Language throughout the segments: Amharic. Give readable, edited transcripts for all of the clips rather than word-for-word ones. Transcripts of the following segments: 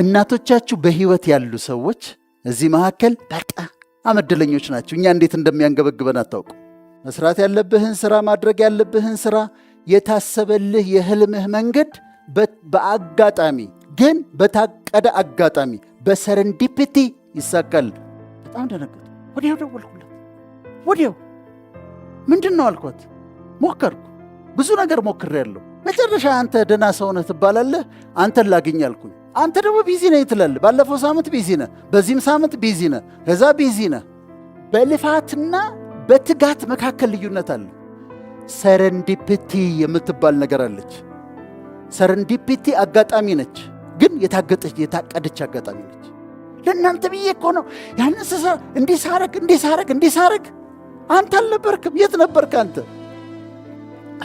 እናቶቻችሁ በህይወት ያሉ ሰዎች እዚህ መካከል በጣም እድለኞች ናቸው። እኛ እንዴት እንደሚያንገበግበን አታውቁ። መስራት ያለብህን ስራ፣ ማድረግ ያለብህን ስራ፣ የታሰበልህ የህልምህ መንገድ በአጋጣሚ ግን በታቀደ አጋጣሚ በሰረንዲፒቲ ይሳካል። በጣም ደነገጥኩ። ወዲያው ደወልኩለት። ወዲያው ምንድን ነው አልኳት። ሞከርኩ፣ ብዙ ነገር ሞክሬያለሁ። መጨረሻ አንተ ደህና ሰው ነህ ትባላለህ፣ አንተን ላግኝ አልኩኝ። አንተ ደግሞ ቢዚ ነህ ትላለህ። ባለፈው ሳምንት ቢዚ ነህ፣ በዚህም ሳምንት ቢዚ ነህ፣ ከዛ ቢዚ ነህ። በልፋትና በትጋት መካከል ልዩነት አለ። ሰረንዲፒቲ የምትባል ነገር አለች። ሰረንዲፒቲ አጋጣሚ ነች፣ ግን የታቀደች አጋጣሚ ነች። ለእናንተ ብዬ እኮ ነው ያንን ስሰራ እንዲህ ሳረግ አንተ አልነበርክም። የት ነበርክ አንተ?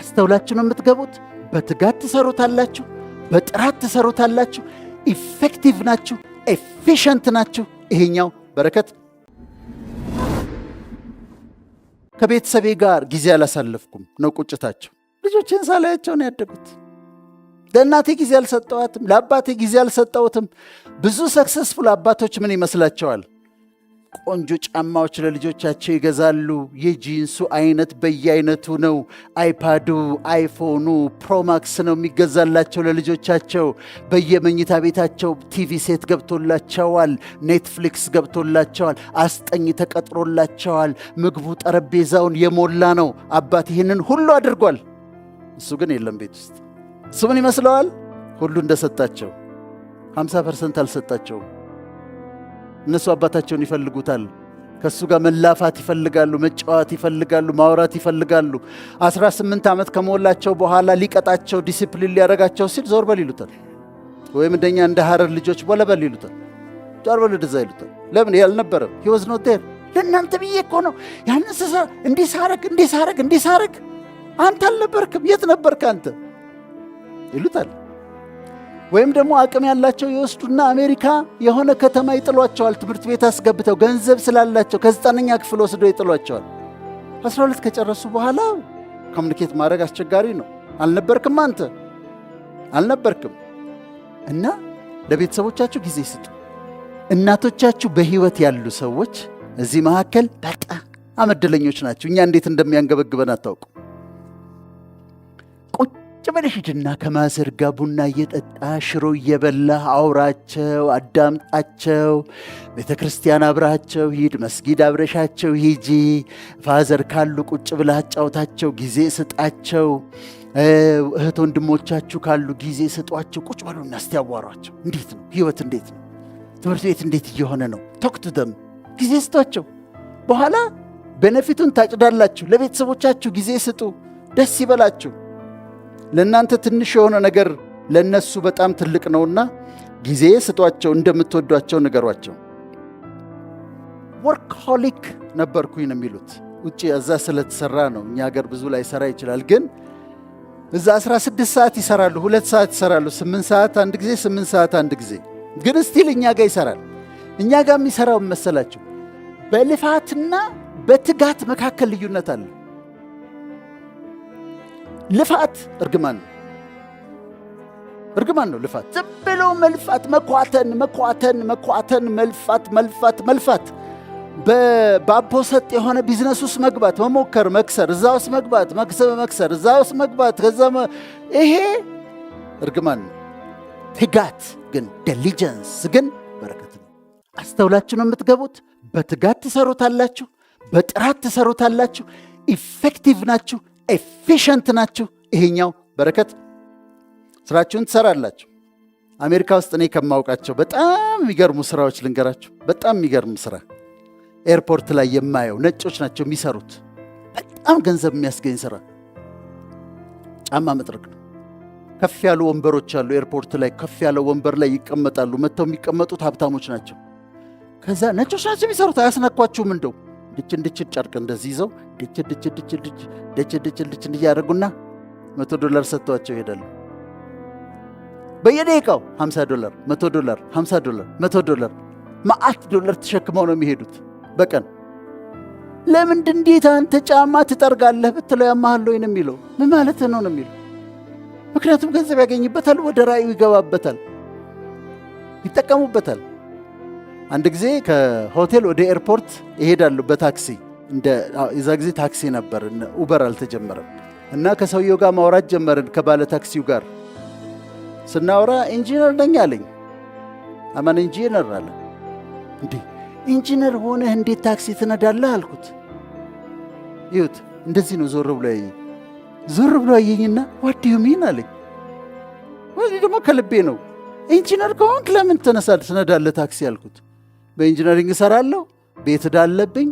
አስተውላችሁ ነው የምትገቡት። በትጋት ትሰሩታላችሁ፣ በጥራት ትሰሩታላችሁ። ኢፌክቲቭ ናችሁ፣ ኤፊሽንት ናችሁ። ይሄኛው በረከት። ከቤተሰቤ ጋር ጊዜ አላሳለፍኩም ነው ቁጭታቸው። ልጆችን ሳላያቸው ነው ያደጉት። ለእናቴ ጊዜ አልሰጠዋትም፣ ለአባቴ ጊዜ አልሰጠውትም። ብዙ ሰክሰስፉል አባቶች ምን ይመስላቸዋል? ቆንጆ ጫማዎች ለልጆቻቸው ይገዛሉ። የጂንሱ አይነት በየአይነቱ ነው። አይፓዱ፣ አይፎኑ፣ ፕሮማክስ ነው የሚገዛላቸው ለልጆቻቸው። በየመኝታ ቤታቸው ቲቪ ሴት ገብቶላቸዋል፣ ኔትፍሊክስ ገብቶላቸዋል፣ አስጠኝ ተቀጥሮላቸዋል። ምግቡ ጠረጴዛውን የሞላ ነው። አባት ይህንን ሁሉ አድርጓል። እሱ ግን የለም ቤት ውስጥ። እሱ ምን ይመስለዋል? ሁሉ እንደሰጣቸው 50% አልሰጣቸውም። እነሱ አባታቸውን ይፈልጉታል። ከእሱ ጋር መላፋት ይፈልጋሉ፣ መጫወት ይፈልጋሉ፣ ማውራት ይፈልጋሉ። 18 ዓመት ከሞላቸው በኋላ ሊቀጣቸው፣ ዲሲፕሊን ሊያደርጋቸው ሲል ዞር በል ይሉታል። ወይም እንደኛ እንደ ሐረር ልጆች ቦለበል ይሉታል። ዞር በል ወደዛ ይሉታል። ለምን? ያልነበረም ሂወዝ ኖት ዴር። ለእናንተ ብዬ እኮ ነው ያንን ስሰራ እንዲህ ሳረግ አንተ አልነበርክም። የት ነበርክ አንተ ይሉታል። ወይም ደግሞ አቅም ያላቸው ይወስዱና አሜሪካ የሆነ ከተማ ይጥሏቸዋል። ትምህርት ቤት አስገብተው ገንዘብ ስላላቸው ከ9ኛ ክፍል ወስደው ይጥሏቸዋል። 12 ከጨረሱ በኋላ ኮሚኒኬት ማድረግ አስቸጋሪ ነው። አልነበርክም አንተ አልነበርክም። እና ለቤተሰቦቻችሁ ጊዜ ስጡ። እናቶቻችሁ በህይወት ያሉ ሰዎች እዚህ መካከል በጣም እድለኞች ናቸው። እኛ እንዴት እንደሚያንገበግበን አታውቁ። ጭበለሽ ሂድና ከማዘር ጋር ቡና እየጠጣ ሽሮ እየበላህ አውራቸው፣ አዳምጣቸው። ቤተ ክርስቲያን አብራቸው ሂድ፣ መስጊድ አብረሻቸው ሂጂ። ፋዘር ካሉ ቁጭ ብለህ አጫውታቸው፣ ጊዜ ስጣቸው። እህት ወንድሞቻችሁ ካሉ ጊዜ ስጧቸው። ቁጭ በሉና እስቲ ያዋሯቸው። እንዴት ነው ህይወት? እንዴት ነው ትምህርት ቤት? እንዴት እየሆነ ነው? ቶክ ቱ ደም። ጊዜ ስጧቸው። በኋላ ቤነፊቱን ታጭዳላችሁ። ለቤተሰቦቻችሁ ጊዜ ስጡ፣ ደስ ይበላችሁ። ለእናንተ ትንሽ የሆነ ነገር ለእነሱ በጣም ትልቅ ነውና ጊዜ ስጧቸው፣ እንደምትወዷቸው ንገሯቸው። ወርክሆሊክ ነበርኩኝ ነው የሚሉት። ውጭ እዛ ስለተሰራ ነው። እኛ ሀገር ብዙ ላይ ሰራ ይችላል። ግን እዛ 16 ሰዓት ይሰራሉ፣ 2 ሰዓት ይሰራሉ፣ 8 ሰዓት አንድ ጊዜ፣ 8 ሰዓት አንድ ጊዜ። ግን ስቲል እኛ ጋር ይሰራል። እኛ ጋር የሚሰራው መሰላችሁ? በልፋትና በትጋት መካከል ልዩነት አለ። ልፋት እርግማን ነው። ልፋት ዝም ብሎ መልፋት፣ መኳተን፣ መልፋት፣ በአፖሰጥ የሆነ ቢዝነስ ውስጥ መግባት፣ መሞከር፣ መክሰር፣ እዛ ውስጥ መግባት፣ መክሰር፣ እዛ ውስጥ መግባት፣ ከዛ ይሄ እርግማን ነው። ትጋት ግን ዲሊጀንስ ግን በረከት ነው። አስተውላችሁ ነው የምትገቡት። በትጋት ትሰሩታላችሁ፣ በጥራት ትሰሩታላችሁ። ኢፌክቲቭ ናችሁ፣ ኤፊሽንት ናችሁ። ይሄኛው በረከት። ስራችሁን ትሰራላችሁ። አሜሪካ ውስጥ እኔ ከማውቃቸው በጣም የሚገርሙ ስራዎች ልንገራችሁ። በጣም የሚገርም ስራ ኤርፖርት ላይ የማየው ነጮች ናቸው የሚሰሩት። በጣም ገንዘብ የሚያስገኝ ስራ ጫማ መጥረግ ነው። ከፍ ያሉ ወንበሮች አሉ ኤርፖርት ላይ። ከፍ ያለ ወንበር ላይ ይቀመጣሉ። መጥተው የሚቀመጡት ሀብታሞች ናቸው። ከዛ ነጮች ናቸው የሚሰሩት። አያስነኳችሁም? እንደው ድች ጨርቅ እንደዚህ ይዘው ድች እያደረጉና $100 ሰጥተዋቸው ይሄዳሉ። በየደቂቃው $50፣ $100፣ $50፣ $100 ማአት ዶላር ተሸክመው ነው የሚሄዱት በቀን። ለምንድን እንዴት አንተ ጫማ ትጠርጋለህ ብትለው ያማሃል ወይ ነው የሚለው። ምን ማለት ነው የሚለው። ምክንያቱም ገንዘብ ያገኝበታል፣ ወደ ራእዩ ይገባበታል። ይጠቀሙበታል። አንድ ጊዜ ከሆቴል ወደ ኤርፖርት ይሄዳሉ በታክሲ የዛ ጊዜ ታክሲ ነበር፣ ኡበር አልተጀመረም። እና ከሰውየው ጋር ማውራት ጀመርን። ከባለ ታክሲው ጋር ስናወራ ኢንጂነር ነኝ አለኝ። አማን ኢንጂነር አለ። እንዴ ኢንጂነር ሆነህ እንዴት ታክሲ ትነዳለህ አልኩት። ይሁት እንደዚህ ነው። ዞር ብሎ አየኝና ዋት ዱ ዩ ሚን አለኝ። ወይ ደግሞ ከልቤ ነው። ኢንጂነር ከሆንክ ለምን ትነዳለህ ታክሲ አልኩት። በኢንጂነሪንግ እሰራለሁ፣ ቤት እዳለብኝ፣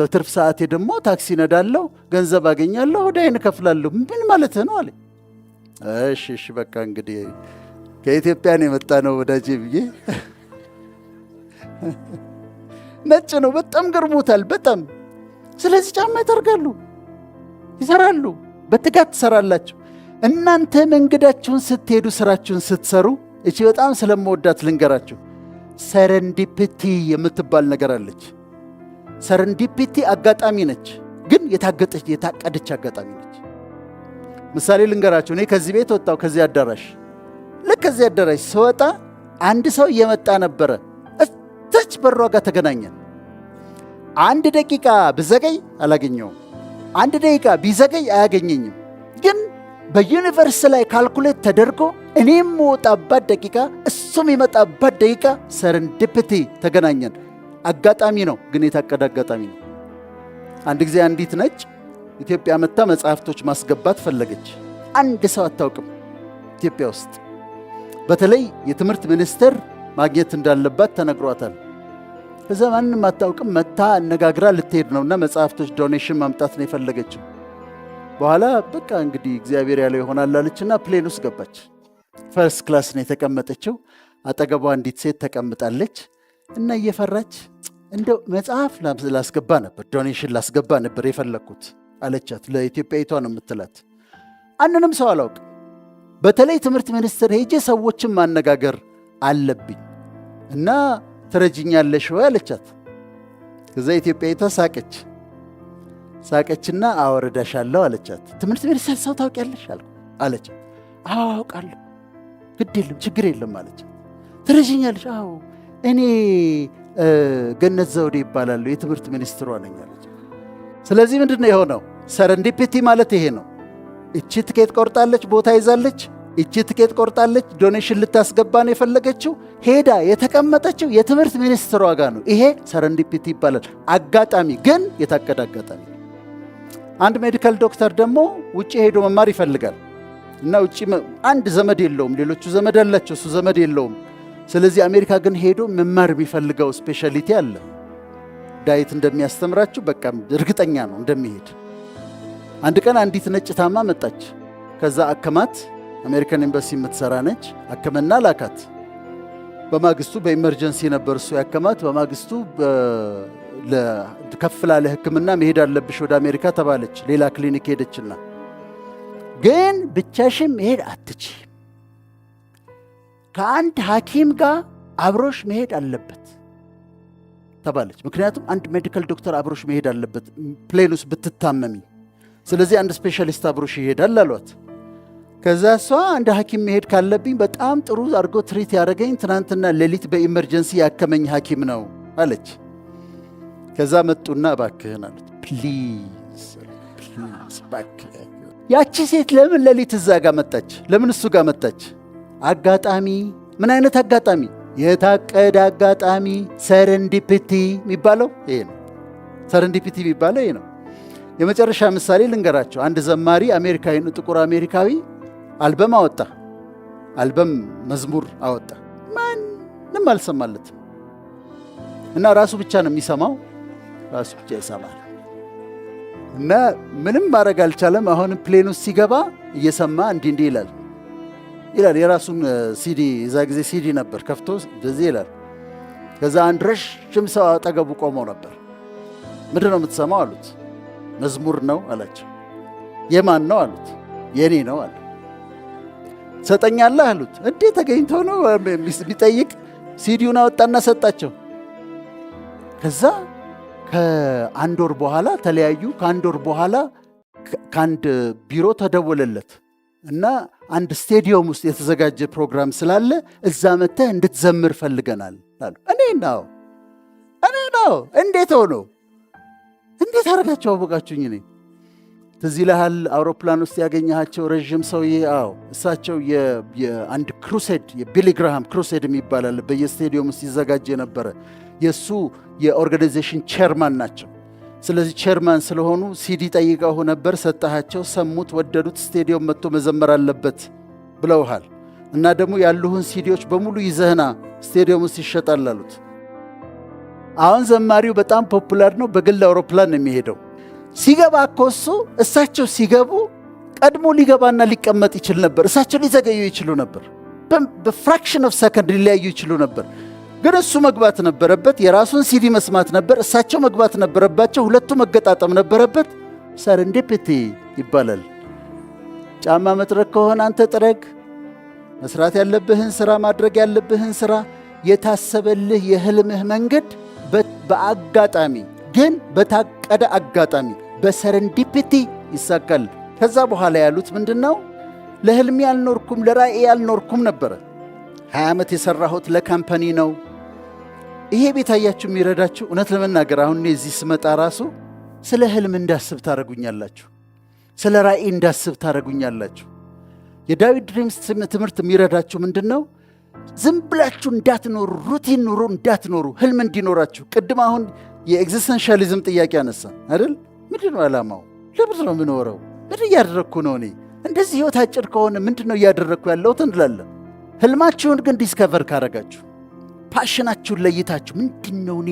ትርፍ ሰዓቴ ደግሞ ታክሲ ነዳለሁ፣ ገንዘብ አገኛለሁ፣ ወዳይን እከፍላለሁ። ምን ማለት ነው አለኝ። እሺ በቃ እንግዲህ ከኢትዮጵያ ነው የመጣ ነው ወዳጄ ብዬ ነጭ ነው በጣም ገርሞታል በጣም። ስለዚህ ጫማ ይጠርጋሉ፣ ይሰራሉ፣ በትጋት ትሰራላችሁ። እናንተ መንገዳችሁን ስትሄዱ ስራችሁን ስትሰሩ እቺ በጣም ስለምወዳት ልንገራችሁ። ሰረንዲፒቲ የምትባል ነገር አለች። ሰረንዲፒቲ አጋጣሚ ነች፣ ግን የታቀደች አጋጣሚ ነች። ምሳሌ ልንገራችሁ። እኔ ከዚህ ቤት ወጣው፣ ከዚህ አዳራሽ ልክ ከዚህ አዳራሽ ስወጣ አንድ ሰው እየመጣ ነበረ። እታች በሯ ጋር ተገናኘን። 1 ደቂቃ ብዘገይ አላገኘውም፣ 1 ደቂቃ ቢዘገይ አያገኘኝም። ግን በዩኒቨርስ ላይ ካልኩሌት ተደርጎ እኔ የምወጣባት ደቂቃ እሱም የመጣባት ደቂቃ ሰረንዲፒቲ ተገናኘን። አጋጣሚ ነው፣ ግን የታቀደ አጋጣሚ ነው። አንድ ጊዜ አንዲት ነጭ ኢትዮጵያ መጥታ መጽሐፍቶች ማስገባት ፈለገች። አንድ ሰው አታውቅም ኢትዮጵያ ውስጥ። በተለይ የትምህርት ሚኒስቴር ማግኘት እንዳለባት ተነግሯታል። ከዛ ማንም አታውቅም። መጥታ አነጋግራ ልትሄድ ነውና መጽሐፍቶች ዶኔሽን ማምጣት ነው የፈለገችው። በኋላ በቃ እንግዲህ እግዚአብሔር ያለው ይሆናል አለችና ፕሌን ውስጥ ገባች። ፈርስት ክላስ ነው የተቀመጠችው። አጠገቧ አንዲት ሴት ተቀምጣለች እና እየፈራች እንደው መጽሐፍ ላስገባ ነበር፣ ዶኔሽን ላስገባ ነበር የፈለግኩት አለቻት። ለኢትዮጵያዊቷ ነው የምትላት። አንንም ሰው አላውቅም። በተለይ ትምህርት ሚኒስቴር ሄጄ ሰዎችን ማነጋገር አለብኝ እና ትረጅኛለሽ ወይ አለቻት። ከዛ ኢትዮጵያዊቷ ሳቀችና አወረዳሻለሁ አለቻት። ትምህርት ሚኒስቴር ሰው ታውቂያለሽ አለቻት። አዎ አውቃለሁ፣ ግድ የለም ችግር የለም አለቻት። ትረጅኛለሽ? አዎ እኔ ገነት ዘውዴ ይባላሉ፣ የትምህርት ሚኒስትሯ ነኝ አለች። ስለዚህ ምንድን ነው የሆነው? ሰረንዲፒቲ ማለት ይሄ ነው። እቺ ትኬት ቆርጣለች፣ ቦታ ይዛለች። እቺ ትኬት ቆርጣለች፣ ዶኔሽን ልታስገባ ነው የፈለገችው። ሄዳ የተቀመጠችው የትምህርት ሚኒስትሯ ጋር ነው። ይሄ ሰረንዲፒቲ ይባላል። አጋጣሚ ግን የታቀደ አጋጣሚ። አንድ ሜዲካል ዶክተር ደግሞ ውጭ ሄዶ መማር ይፈልጋል እና ውጭ አንድ ዘመድ የለውም፣ ሌሎቹ ዘመድ አላቸው፣ እሱ ዘመድ የለውም። ስለዚህ አሜሪካ ግን ሄዶ መማር የሚፈልገው ስፔሻሊቲ አለ። ዳይት እንደሚያስተምራችሁ በቃ እርግጠኛ ነው እንደሚሄድ። አንድ ቀን አንዲት ነጭ ታማ መጣች። ከዛ አከማት። አሜሪካን ኤምባሲ የምትሰራ ነች። አከመና ላካት። በማግስቱ በኢመርጀንሲ ነበር እሱ ያከማት። በማግስቱ ከፍ ላለ ሕክምና መሄድ አለብሽ ወደ አሜሪካ ተባለች። ሌላ ክሊኒክ ሄደችና ግን ብቻሽን መሄድ አትችይም፣ ከአንድ ሐኪም ጋር አብሮሽ መሄድ አለበት ተባለች። ምክንያቱም አንድ ሜዲካል ዶክተር አብሮሽ መሄድ አለበት ፕሌን ውስጥ ብትታመሚ። ስለዚህ አንድ ስፔሻሊስት አብሮሽ ይሄዳል አሏት። ከዛ እሷ አንድ ሐኪም መሄድ ካለብኝ በጣም ጥሩ አድርጎ ትሪት ያደረገኝ ትናንትና ሌሊት በኢመርጀንሲ ያከመኝ ሐኪም ነው አለች። ከዛ መጡና እባክህን አሉት። ፕሊዝ እባክህ። ያቺ ሴት ለምን ሌሊት እዛ ጋር መጣች? ለምን እሱ ጋር መጣች? አጋጣሚ። ምን አይነት አጋጣሚ? የታቀደ አጋጣሚ። ሰረንዲፒቲ የሚባለው ይሄ ነው። ሰረንዲፒቲ የሚባለው ይሄ ነው። የመጨረሻ ምሳሌ ልንገራቸው። አንድ ዘማሪ አሜሪካዊ፣ ጥቁር አሜሪካዊ አልበም አወጣ። አልበም መዝሙር አወጣ። ማንም አልሰማለትም እና ራሱ ብቻ ነው የሚሰማው። ራሱ ብቻ ይሰማል እና ምንም ማድረግ አልቻለም። አሁን ፕሌን ውስጥ ሲገባ እየሰማ እንዲህ ይላል የራሱን ሲዲ፣ እዛ ጊዜ ሲዲ ነበር፣ ከፍቶ እንደዚህ ይላል። ከዛ አንድ ረዥም ሰው አጠገቡ ቆመው ነበር። ምንድን ነው የምትሰማው አሉት። መዝሙር ነው አላቸው። የማን ነው አሉት። የኔ ነው አለ። ሰጠኛለህ አሉት። እንዴ ተገኝቶ ነው ቢጠይቅ ሲዲውን አወጣና ሰጣቸው። ከዛ ከአንድ ወር በኋላ ተለያዩ። ከአንድ ወር በኋላ ከአንድ ቢሮ ተደወለለት። እና አንድ ስቴዲየም ውስጥ የተዘጋጀ ፕሮግራም ስላለ እዛ መጥተህ እንድትዘምር ፈልገናል አሉ። እኔ ነው እንዴት ሆኖ እንዴት አደረጋችሁ አወቃችሁኝ? እኔ ትዝ ይልሃል አውሮፕላን ውስጥ ያገኘሃቸው ረዥም ሰውዬ? አዎ እሳቸው የአንድ ክሩሴድ የቢሊ ግርሃም ክሩሴድ የሚባላል በየስቴዲየም ውስጥ ይዘጋጅ የነበረ የእሱ የኦርጋናይዜሽን ቼርማን ናቸው። ስለዚህ ቼርማን ስለሆኑ ሲዲ ጠይቀው ነበር፣ ሰጠሃቸው፣ ሰሙት፣ ወደዱት። ስቴዲየም መጥቶ መዘመር አለበት ብለውሃል እና ደግሞ ያሉህን ሲዲዎች በሙሉ ይዘህና ስቴዲየም ውስጥ ይሸጣል አሉት። አሁን ዘማሪው በጣም ፖፑላር ነው፣ በግል አውሮፕላን ነው የሚሄደው። ሲገባ እኮ እሳቸው ሲገቡ ቀድሞ ሊገባና ሊቀመጥ ይችል ነበር። እሳቸው ሊዘገዩ ይችሉ ነበር፣ በፍራክሽን ኦፍ ሰከንድ ሊለያዩ ይችሉ ነበር። ግን እሱ መግባት ነበረበት፣ የራሱን ሲዲ መስማት ነበር። እሳቸው መግባት ነበረባቸው፣ ሁለቱ መገጣጠም ነበረበት። ሰረንዲፒቲ ይባላል። ጫማ መጥረግ ከሆነ አንተ ጥረግ፣ መስራት ያለብህን ስራ፣ ማድረግ ያለብህን ስራ፣ የታሰበልህ የህልምህ መንገድ በአጋጣሚ ግን በታቀደ አጋጣሚ በሰረንዲፒቲ ይሳካል። ከዛ በኋላ ያሉት ምንድነው? ለህልሜ ያልኖርኩም ለራእዬ ያልኖርኩም ነበረ። 20 ዓመት የሰራሁት ለካምፓኒ ነው። ይሄ ቤት አያችሁ የሚረዳችሁ። እውነት ለመናገር አሁን እዚህ ስመጣ ራሱ ስለ ህልም እንዳስብ ታደርጉኛላችሁ፣ ስለ ራእይ እንዳስብ ታደርጉኛላችሁ። የዳዊት ድሪምስ ትምህርት የሚረዳችሁ ምንድነው? ዝም ብላችሁ እንዳትኖሩ፣ ሩቲን ኑሮ እንዳትኖሩ፣ ህልም እንዲኖራችሁ። ቅድም አሁን የኤግዚስተንሻሊዝም ጥያቄ አነሳ አይደል? ምንድን ነው ዓላማው? ለምንድን ነው የምኖረው? ምን እያደረግኩ ነው? እኔ እንደዚህ ህይወት አጭር ከሆነ ምንድን ነው እያደረግኩ ያለሁት እንላለን። ህልማችሁን ግን ዲስከቨር ካረጋችሁ፣ ፓሽናችሁን ለይታችሁ፣ ምንድን ነው እኔ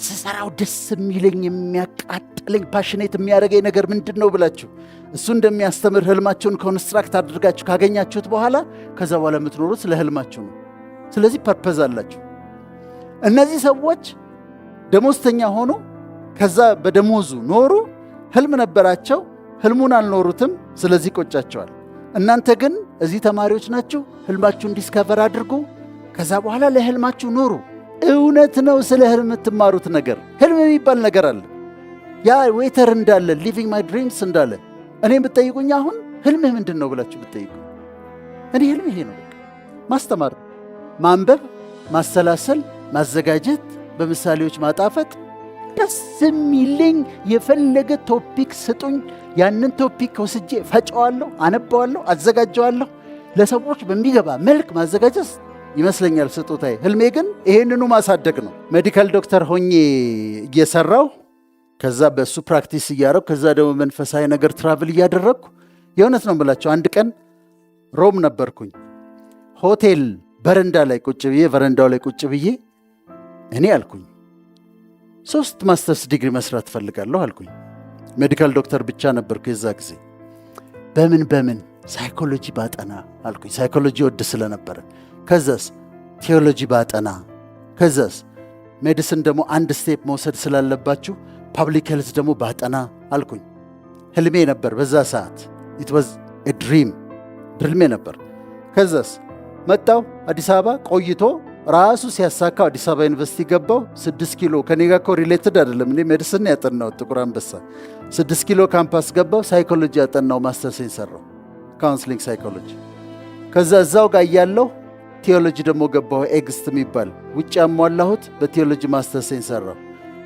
ስሰራው ደስ የሚለኝ የሚያቃጥለኝ ፓሽኔት የሚያደርገኝ ነገር ምንድን ነው ብላችሁ እሱ እንደሚያስተምር ህልማችሁን ኮንስትራክት አድርጋችሁ ካገኛችሁት በኋላ ከዛ በኋላ የምትኖሩት ስለ ህልማችሁ ነው። ስለዚህ ፐርፐዝ አላችሁ። እነዚህ ሰዎች ደሞዝተኛ ሆኑ፣ ከዛ በደሞዙ ኖሩ። ህልም ነበራቸው፣ ህልሙን አልኖሩትም። ስለዚህ ቆጫቸዋል። እናንተ ግን እዚህ ተማሪዎች ናችሁ። ህልማችሁን ዲስከቨር አድርጉ፣ ከዛ በኋላ ለህልማችሁ ኖሩ። እውነት ነው ስለ ህልም የምትማሩት ነገር። ህልም የሚባል ነገር አለ። ያ ዌተር እንዳለ ሊቪንግ ማይ ድሪምስ እንዳለ እኔ ብትጠይቁኝ አሁን ህልምህ ምንድን ነው ብላችሁ ብትጠይቁ እኔ ህልም ይሄ ነው። ማስተማር፣ ማንበብ፣ ማሰላሰል፣ ማዘጋጀት፣ በምሳሌዎች ማጣፈጥ፣ ደስ የሚለኝ የፈለገ ቶፒክ ስጡኝ፣ ያንን ቶፒክ ወስጄ ፈጨዋለሁ፣ አነባዋለሁ፣ አዘጋጀዋለሁ፣ ለሰዎች በሚገባ መልክ ማዘጋጀት ይመስለኛል ስጦታዬ። ህልሜ ግን ይሄንኑ ማሳደግ ነው። ሜዲካል ዶክተር ሆኜ እየሰራሁ ከዛ በእሱ ፕራክቲስ እያደረኩ ከዛ ደግሞ መንፈሳዊ ነገር ትራቭል እያደረግኩ የእውነት ነው የምላቸው። አንድ ቀን ሮም ነበርኩኝ። ሆቴል በረንዳ ላይ ቁጭ ብዬ በረንዳው ላይ ቁጭ ብዬ እኔ አልኩኝ 3 ማስተርስ ዲግሪ መስራት ፈልጋለሁ አልኩኝ። ሜዲካል ዶክተር ብቻ ነበርኩ የዛ ጊዜ። በምን ሳይኮሎጂ ባጠና አልኩኝ። ሳይኮሎጂ ወድ ስለነበረ። ከዛስ ቴዎሎጂ ባጠና፣ ከዛስ ሜዲሲን ደግሞ አንድ ስቴፕ መውሰድ ስላለባችሁ ፓብሊክ ሄልዝ ደግሞ ባጠና አልኩኝ። ህልሜ ነበር በዛ ሰዓት። ኢት ዋዝ ኤ ድሪም፣ ህልሜ ነበር። ከዛስ መጣው አዲስ አበባ። ቆይቶ ራሱ ሲያሳካው አዲስ አበባ ዩኒቨርሲቲ ገባው። 6 ኪሎ ከኔ ጋር እኮ ሪሌትድ አይደለም፣ እኔ ሜዲሲን ያጠናው ጥቁር አንበሳ። 6 ኪሎ ካምፓስ ገባው። ሳይኮሎጂ ያጠናው ማስተርሴን ሰራው፣ ካውንስሊንግ ሳይኮሎጂ። ከዛ እዛው ጋር እያለሁ ቴዎሎጂ ደግሞ ገባሁ፣ ኤግስት የሚባል ውጭ ያሟላሁት፣ በቴዎሎጂ ማስተርሴን ሰራው።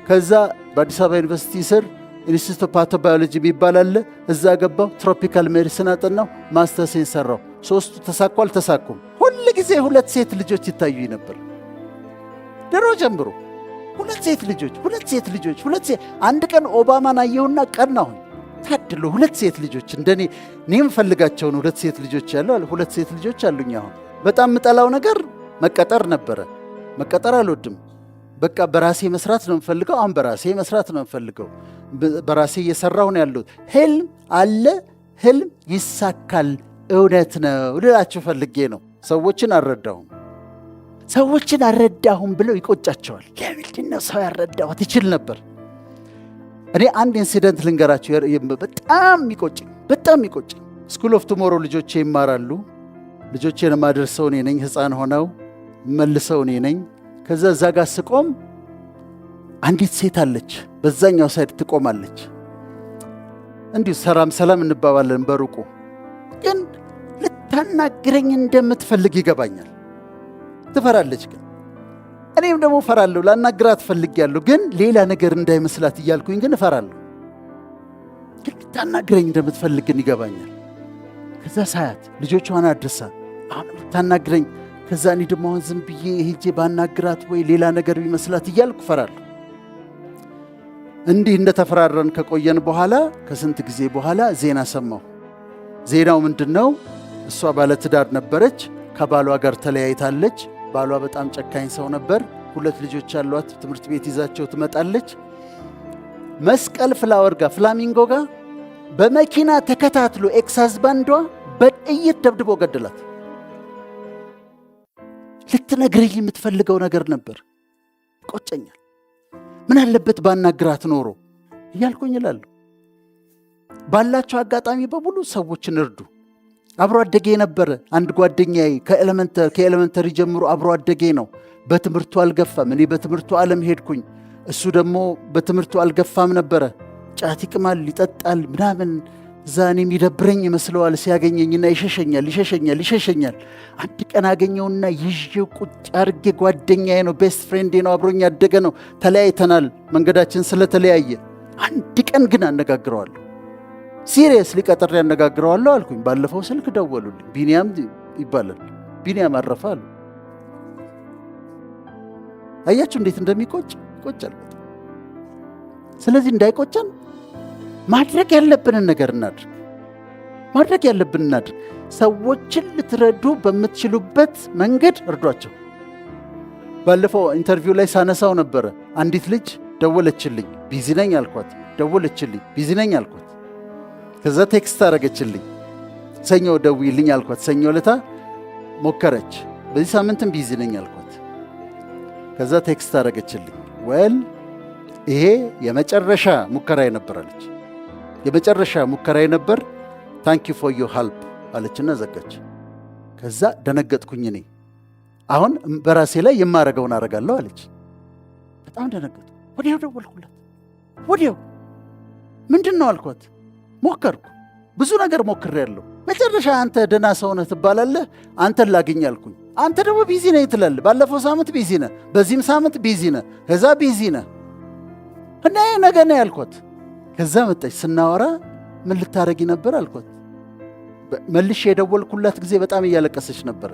ከዛ በአዲስ አበባ ዩኒቨርሲቲ ስር ኢንስቲትዩት ኦፍ ፓቶባዮሎጂ የሚባል አለ፣ እዛ ገባሁ፣ ትሮፒካል ሜዲሲን አጠናው፣ ማስተርሴን ሰራው። 3ቱ ተሳኩ አልተሳኩም? ሁል ጊዜ 2 ሴት ልጆች ይታዩኝ ነበር ድሮ ጀምሮ። 2 ሴት ልጆች። አንድ ቀን ኦባማን አየሁና ቀናሁኝ። ታድሎ 2 ሴት ልጆች እንደኔ እኔ የምፈልጋቸውን 2 ሴት ልጆች ያለው 2 ሴት ልጆች አሉኝ። አሁን በጣም የምጠላው ነገር መቀጠር ነበረ። መቀጠር አልወድም። በቃ በራሴ መስራት ነው የምፈልገው። አሁን በራሴ መስራት ነው የምፈልገው። በራሴ እየሰራሁ ነው ያለሁት። ህልም አለ፣ ህልም ይሳካል፣ እውነት ነው ልላችሁ ፈልጌ ነው። ሰዎችን አልረዳሁም ብለው ይቆጫቸዋል። ለምንድን ነው ሰው ያልረዳሁት? ይችል ነበር። እኔ አንድ ኢንሲደንት ልንገራችሁ፣ በጣም ይቆጭኝ። ስኩል ኦፍ ቱሞሮ ልጆቼ ይማራሉ። ልጆቼን የማደርሰው እኔ ነኝ። ሕፃን ሆነው መልሰው እኔ ነኝ። ከዛ እዛ ጋር ስቆም አንዲት ሴት አለች፣ በዛኛው ሳይድ ትቆማለች። እንዲሁ ሰላም እንባባለን በሩቁ። ግን ልታናግረኝ እንደምትፈልግ ይገባኛል። ትፈራለች ግን እኔም ደግሞ እፈራለሁ። ላናግራት ፈልጌያለሁ ግን ሌላ ነገር እንዳይመስላት እያልኩኝ ግን እፈራለሁ። ግን ልታናግረኝ እንደምትፈልግ ግን ይገባኛል። ከዛ ሳያት ልጆቿን አድርሳ አሁን ልታናግረኝ፣ ከዛ እኔ ደግሞ አሁን ዝም ብዬ ሄጄ ባናግራት ወይ ሌላ ነገር ቢመስላት እያልኩ እፈራለሁ። እንዲህ እንደተፈራረን ከቆየን በኋላ ከስንት ጊዜ በኋላ ዜና ሰማሁ። ዜናው ምንድነው? እሷ ባለትዳር ነበረች፣ ከባሏ ጋር ተለያይታለች። ባሏ በጣም ጨካኝ ሰው ነበር። 2 ልጆች አሏት። ትምህርት ቤት ይዛቸው ትመጣለች። መስቀል ፍላወር ጋር ፍላሚንጎ ጋር በመኪና ተከታትሎ ኤክስ ሃዝባንዷ በጥይት ደብድቦ ገደላት። ልትነግረኝ የምትፈልገው ነገር ነበር። ቆጨኛል። ምን አለበት ባናግራት ኖሮ እያልኩኝ እላለሁ። ባላቸው አጋጣሚ በሙሉ ሰዎችን እርዱ። አብሮ አደጌ ነበረ አንድ ጓደኛዬ፣ ከኤሌመንተሪ ጀምሮ አብሮ አደጌ ነው። በትምህርቱ አልገፋም። እኔ በትምህርቱ ዓለም ሄድኩኝ። እሱ ደግሞ በትምህርቱ አልገፋም ነበረ። ጫት ይቅማል፣ ይጠጣል ምናምን። እዛ እኔም ይደብረኝ ይመስለዋል ሲያገኘኝና ይሸሸኛል። አንድ ቀን አገኘውና ይዤው ቁጭ አድርጌ፣ ጓደኛዬ ነው፣ ቤስት ፍሬንዴ ነው፣ አብሮኝ ያደገ ነው። ተለያይተናል መንገዳችን ስለተለያየ። አንድ ቀን ግን አነጋግረዋለሁ። ሲሪየስሊ ቀጥሬ ያነጋግረዋለሁ አልኩኝ። ባለፈው ስልክ ደወሉልኝ። ቢኒያም ይባላል። ቢኒያም አረፈ አሉ። አያችሁ እንዴት እንደሚቆጭ ይቆጫል። ስለዚህ እንዳይቆጨን ማድረግ ያለብንን ነገር እናድርግ። ሰዎችን ልትረዱ በምትችሉበት መንገድ እርዷቸው። ባለፈው ኢንተርቪው ላይ ሳነሳው ነበረ። አንዲት ልጅ ደወለችልኝ፣ ቢዚ ነኝ አልኳት። ደወለችልኝ፣ ቢዚ ነኝ አልኳት። ከዛ ቴክስት አረገችልኝ፣ ሰኞ ደውይልኝ አልኳት። ሰኞ ለታ ሞከረች፣ በዚህ ሳምንትም ቢዚ ነኝ አልኳት። ከዛ ቴክስት አረገችልኝ፣ ይሄ የመጨረሻ ሙከራዬ ነበር አለች። የመጨረሻ ሙከራዬ ነበር፣ ታንክ ዩ ፎር ዮር ሄልፕ አለችና ዘጋች። ከዛ ደነገጥኩኝ። እኔ አሁን በራሴ ላይ የማረገውን አረጋለሁ አለች። በጣም ደነገጥኩ። ወዲያው ደወልኩላት። ወዲያው ምንድን ነው አልኳት። ሞከርኩ፣ ብዙ ነገር ሞክሬያለሁ። መጨረሻ አንተ ደህና ሰው ነህ ትባላለህ፣ አንተን ላግኝ አልኩኝ። አንተ ደግሞ ቢዚ ነህ ትላለህ። ባለፈው ሳምንት ቢዚ ነህ፣ በዚህም ሳምንት ቢዚ ነህ፣ ከዛ ቢዚ ነህ እና ነገ ነው ያልኳት። ከዛ መጣች። ስናወራ ምን ልታረጊ ነበር አልኳት። መልሼ የደወልኩላት ጊዜ በጣም እያለቀሰች ነበር።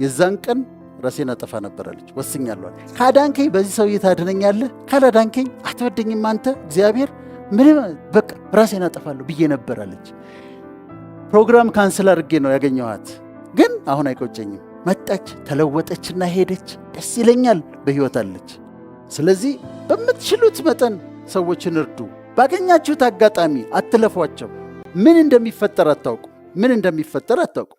የዛን ቀን ራሴን አጠፋ ነበር አለች። ወስኛለሁ። ካዳንከኝ በዚህ ሰውዬ ታድነኛለህ፣ ካላዳንከኝ አትወደኝም አንተ እግዚአብሔር፣ ምንም በቃ ራሴን አጠፋለሁ ብዬ ነበር አለች። ፕሮግራም ካንስል አድርጌ ነው ያገኘኋት፣ ግን አሁን አይቆጨኝም። መጣች፣ ተለወጠችና ሄደች። ደስ ይለኛል፣ በሕይወት አለች። ስለዚህ በምትችሉት መጠን ሰዎችን እርዱ። ባገኛችሁት አጋጣሚ አትለፏቸው። ምን እንደሚፈጠር አታውቁ።